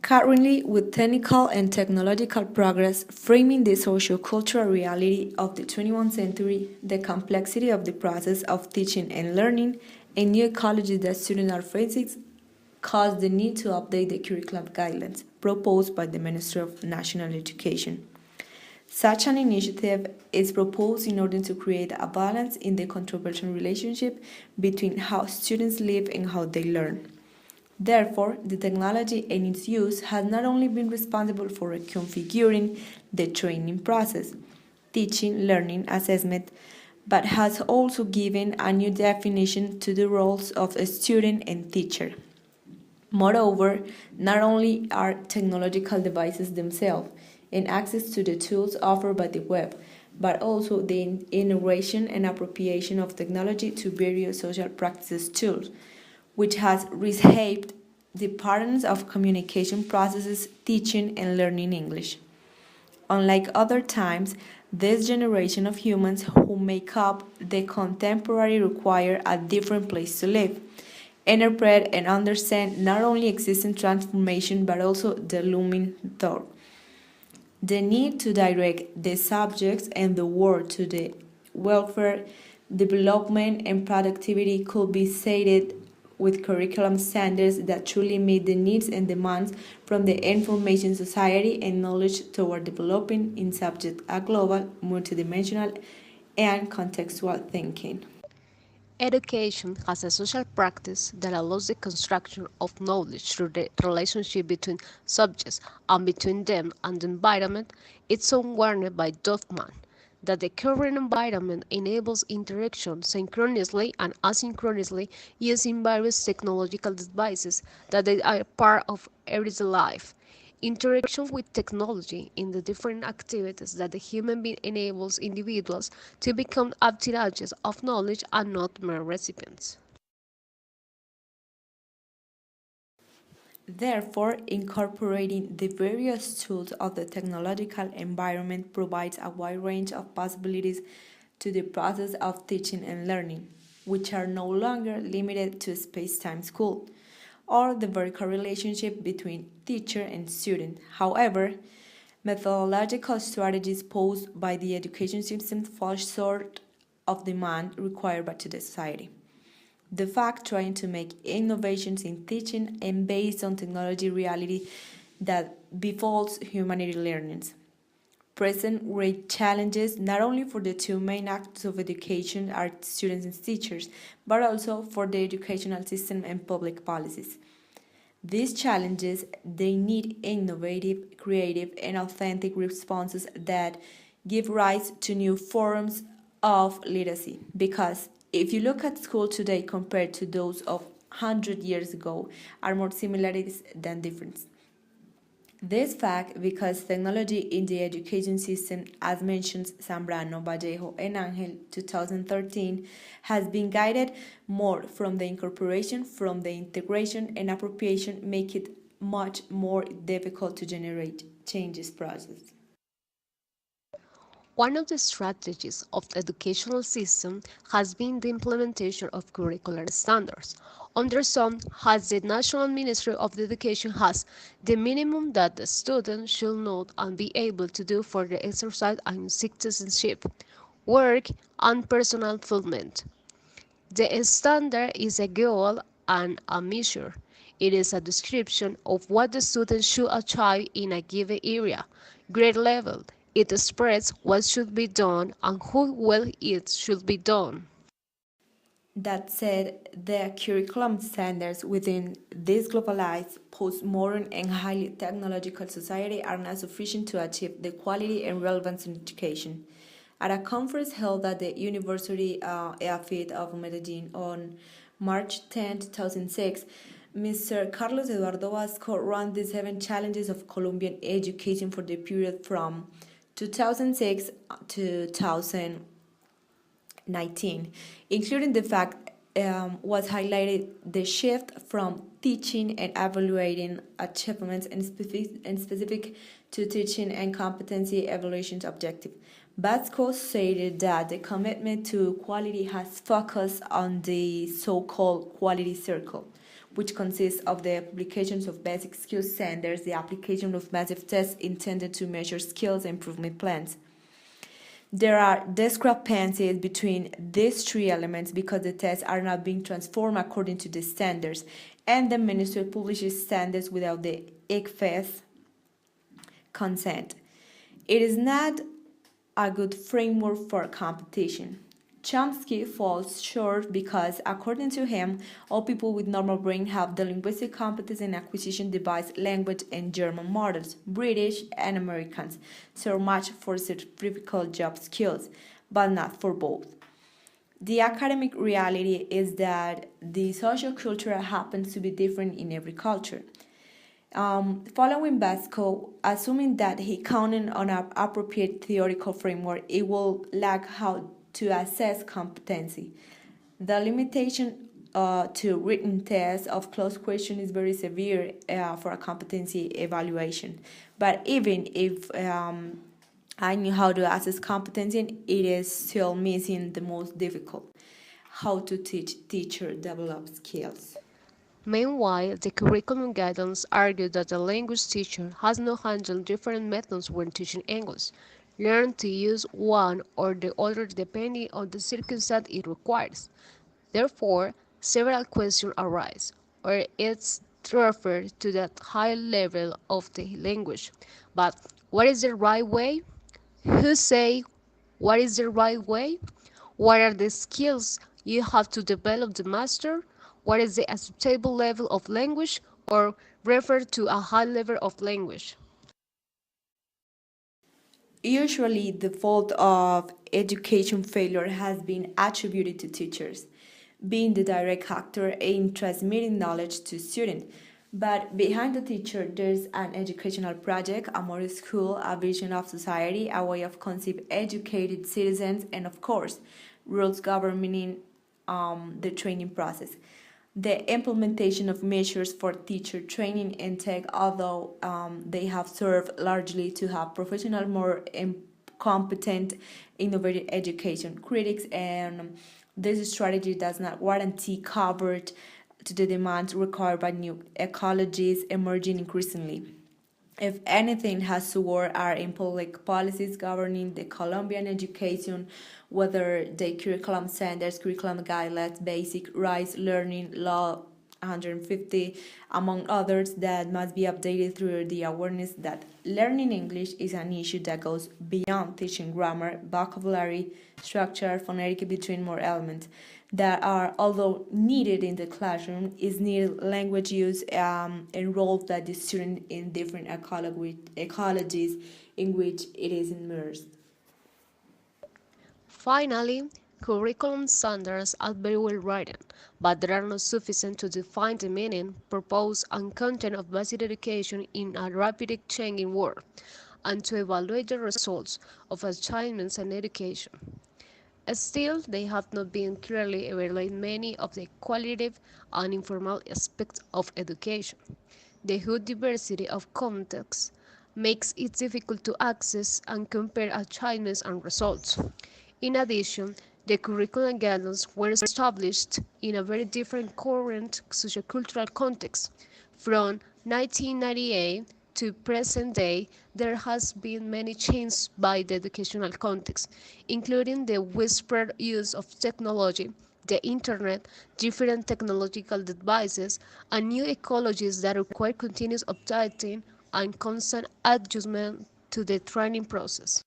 Currently, with technical and technological progress framing the socio-cultural reality of the 21st century, the complexity of the process of teaching and learning, and new ecologies that students are facing cause the need to update the curriculum guidelines proposed by the Ministry of National Education. Such an initiative is proposed in order to create a balance in the controversial relationship between how students live and how they learn. Therefore, the technology and its use has not only been responsible for configuring the training process, teaching, learning, assessment, but has also given a new definition to the roles of a student and teacher. Moreover, not only are technological devices themselves and access to the tools offered by the web, but also the integration and appropriation of technology to various social practices tools, which has reshaped the patterns of communication processes, teaching, and learning English. Unlike other times, this generation of humans who make up the contemporary require a different place to live, interpret and understand not only existing transformation but also the looming thought. The need to direct the subjects and the world to the welfare, development, and productivity could be stated with curriculum standards that truly meet the needs and demands from the information society and knowledge toward developing in subject a global, multidimensional, and contextual thinking. Education has a social practice that allows the construction of knowledge through the relationship between subjects and between them and the environment. It's unwarranted by Duffman that the current environment enables interaction synchronously and asynchronously using various technological devices that they are part of everyday life. Interaction with technology in the different activities that the human being enables individuals to become architects of knowledge and not mere recipients. Therefore, incorporating the various tools of the technological environment provides a wide range of possibilities to the process of teaching and learning, which are no longer limited to space-time school or the vertical relationship between teacher and student. However, methodological strategies posed by the education system fall short of demand required by the society. The fact trying to make innovations in teaching and based on technology reality that befalls humanity learnings present great challenges not only for the two main actors of education are students and teachers, but also for the educational system and public policies. These challenges they need innovative, creative, and authentic responses that give rise to new forms of literacy. Because if you look at school today compared to those of 100 years ago, are more similarities than differences. This fact because technology in the education system, as mentioned Zambrano, Vallejo, and Angel 2013, has been guided more from the incorporation, from the integration and appropriation, make it much more difficult to generate changes process. One of the strategies of the educational system has been the implementation of curricular standards. Under some, has the National Ministry of Education has the minimum that the student should know and be able to do for the exercise and citizenship, work, and personal fulfillment. The standard is a goal and a measure. It is a description of what the student should achieve in a given area, grade level. It expresses what should be done and how well it should be done. That said, the curriculum standards within this globalized, postmodern, and highly technological society are not sufficient to achieve the quality and relevance in education. At a conference held at the University EAFIT of Medellin on March 10, 2006, Mr. Carlos Eduardo Vasco ran the 7 challenges of Colombian education for the period from 2006 to 2019, including the fact was highlighted the shift from teaching and evaluating achievements and specific to teaching and competency evaluations objective. Vasco stated that the commitment to quality has focused on the so-called quality circle, which consists of the publications of basic skills standards, the application of massive tests intended to measure skills improvement plans. There are discrepancies between these three elements because the tests are not being transformed according to the standards, and the ministry publishes standards without the ICFE's consent. It is not a good framework for competition. Chomsky falls short because, according to him, all people with normal brain have the linguistic competence and acquisition device language and German models, British and Americans, so much for certificate job skills, but not for both. The academic reality is that the social culture happens to be different in every culture. Following Basco, assuming that he counted on an appropriate theoretical framework, it will lack how to assess competency. The limitation to written tests of closed question is very severe for a competency evaluation. But even if I knew how to assess competency, it is still missing the most difficult: how to teach teacher develop skills. Meanwhile, the curriculum guidance argued that the language teacher has not handled different methods when teaching English. Learn to use one or the other depending on the circumstance it requires. Therefore, several questions arise, or it's referred to that high level of the language. But what is the right way? Who say what is the right way? What are the skills you have to develop to master? What is the acceptable level of language or refer to a high level of language? Usually, the fault of education failure has been attributed to teachers, being the direct actor in transmitting knowledge to students. But behind the teacher, there's an educational project, a moral school, a vision of society, a way of conceive educated citizens, and of course, rules governing the training process. The implementation of measures for teacher training and tech, although they have served largely to have professional, more competent, innovative education. Critics and this strategy does not guarantee coverage to the demands required by new ecologies emerging increasingly. If anything has to work are in public policies governing the Colombian education, whether the curriculum standards, curriculum guidelines, basic rights, learning, law 150, among others, that must be updated through the awareness that learning English is an issue that goes beyond teaching grammar, vocabulary, structure, phonetic between more elements that are, although needed in the classroom, is needed language use enrolled that the student in different ecologies in which it is immersed. Finally, curriculum standards are very well written, but they are not sufficient to define the meaning, purpose, and content of basic education in a rapidly changing world, and to evaluate the results of achievements in education. Still, they have not been clearly evaluated many of the qualitative and informal aspects of education. The huge diversity of contexts makes it difficult to access and compare achievements and results. In addition, the curriculum guidelines were established in a very different current sociocultural context. From 1998 to present day, there has been many changes by the educational context, including the widespread use of technology, the internet, different technological devices, and new ecologies that require continuous updating and constant adjustment to the training process.